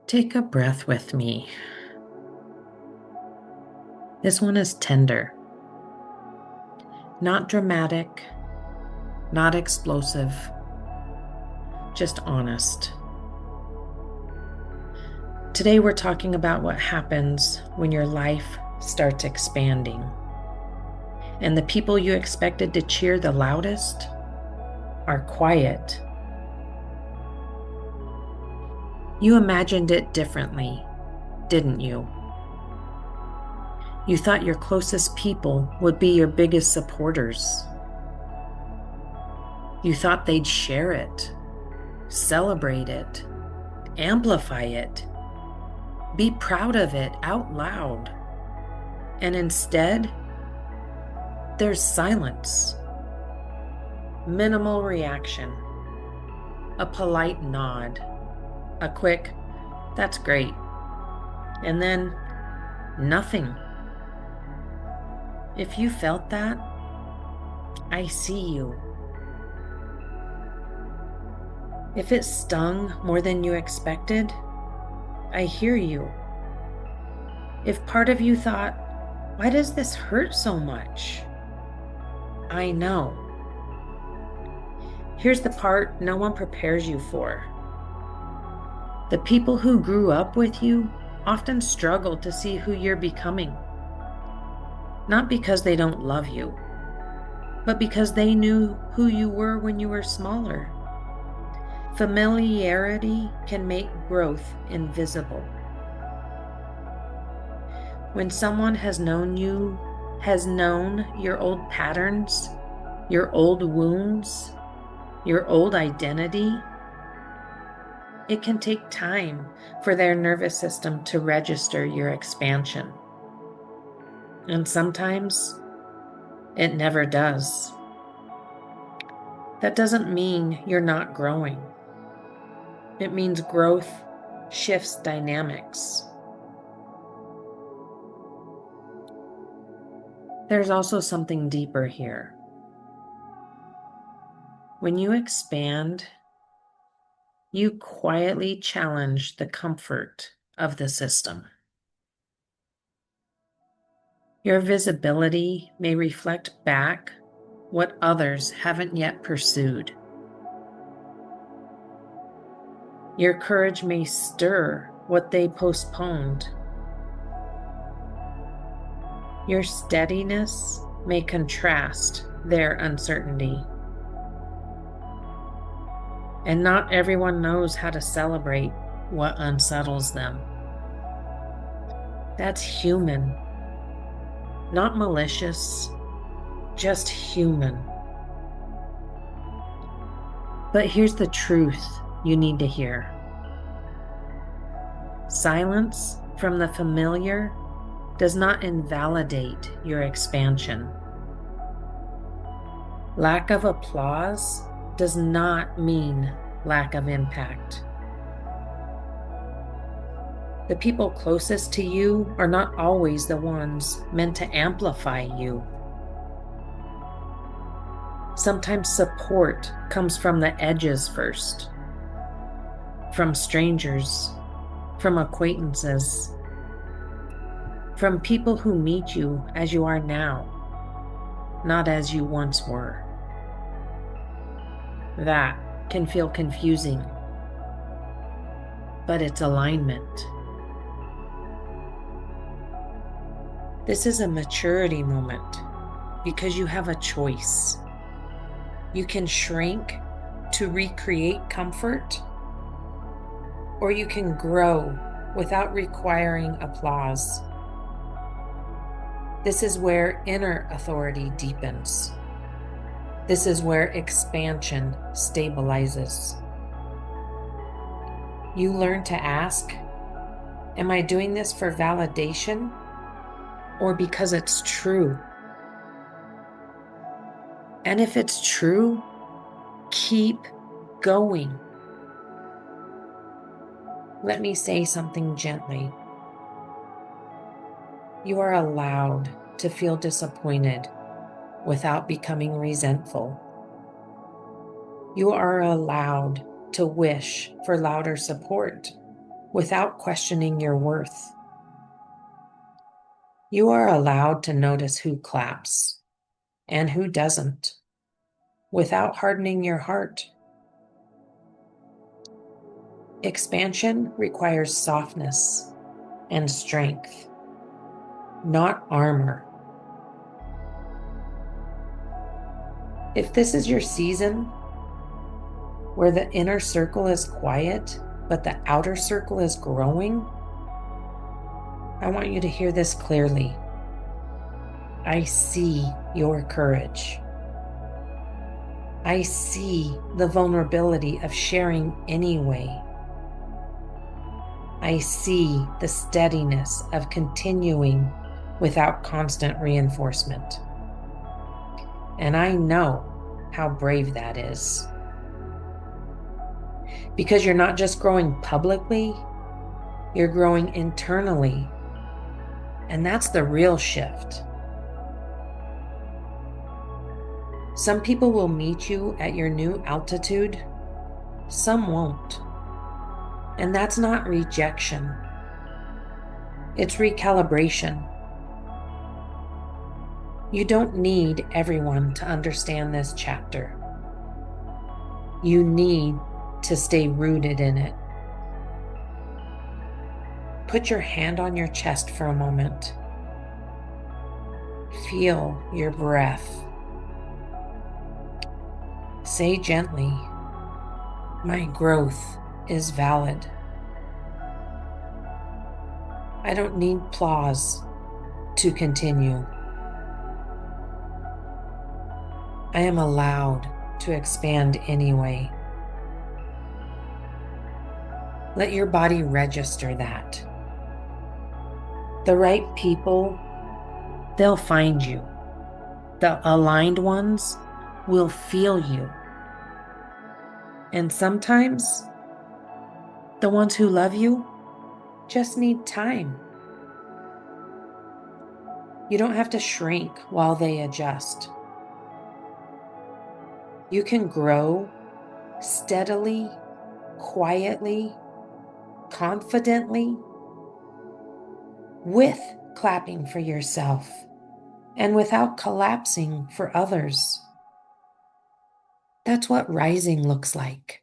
Take a breath with me. This one is tender, not dramatic, not explosive, just honest. Today we're talking about what happens when your life starts expanding and the people you expected to cheer the loudest are quiet. You imagined it differently, didn't you? You thought your closest people would be your biggest supporters. You thought they'd share it, celebrate it, amplify it, be proud of it out loud. And instead, there's silence, minimal reaction, a polite nod, a quick, "That's great," and then nothing. If you felt that, I see you. If it stung more than you expected, I hear you. If part of you thought, "Why does this hurt so much?" I know. Here's the part no one prepares you for. The people who grew up with you often struggle to see who you're becoming. Not because they don't love you, but because they knew who you were when you were smaller. Familiarity can make growth invisible. When someone has known you, has known your old patterns, your old wounds, your old identity, it can take time for their nervous system to register your expansion. And sometimes it never does. That doesn't mean you're not growing. It means growth shifts dynamics. There's also something deeper here. When you expand, you quietly challenge the comfort of the system. Your visibility may reflect back what others haven't yet pursued. Your courage may stir what they postponed. Your steadiness may contrast their uncertainty. And not everyone knows how to celebrate what unsettles them. That's human, not malicious, just human. But here's the truth you need to hear. Silence from the familiar does not invalidate your expansion. Lack of applause does not mean lack of impact. The people closest to you are not always the ones meant to amplify you. Sometimes support comes from the edges first, from strangers, from acquaintances, from people who meet you as you are now, not as you once were. That can feel confusing, but it's alignment. This is a maturity moment because you have a choice. You can shrink to recreate comfort, or you can grow without requiring applause. This is where inner authority deepens. This is where expansion stabilizes. You learn to ask, am I doing this for validation or because it's true? And if it's true, keep going. Let me say something gently. You are allowed to feel disappointed without becoming resentful. You are allowed to wish for louder support without questioning your worth. You are allowed to notice who claps and who doesn't, without hardening your heart. Expansion requires softness and strength, not armor. If this is your season where the inner circle is quiet, but the outer circle is growing, I want you to hear this clearly. I see your courage. I see the vulnerability of sharing anyway. I see the steadiness of continuing without constant reinforcement. And I know how brave that is. Because you're not just growing publicly, you're growing internally. And that's the real shift. Some people will meet you at your new altitude, some won't. And that's not rejection, it's recalibration. You don't need everyone to understand this chapter. You need to stay rooted in it. Put your hand on your chest for a moment. Feel your breath. Say gently, my growth is valid. I don't need applause to continue. I am allowed to expand anyway. Let your body register that. The right people, they'll find you. The aligned ones will feel you. And sometimes, the ones who love you just need time. You don't have to shrink while they adjust. You can grow steadily, quietly, confidently, with clapping for yourself and without collapsing for others. That's what rising looks like.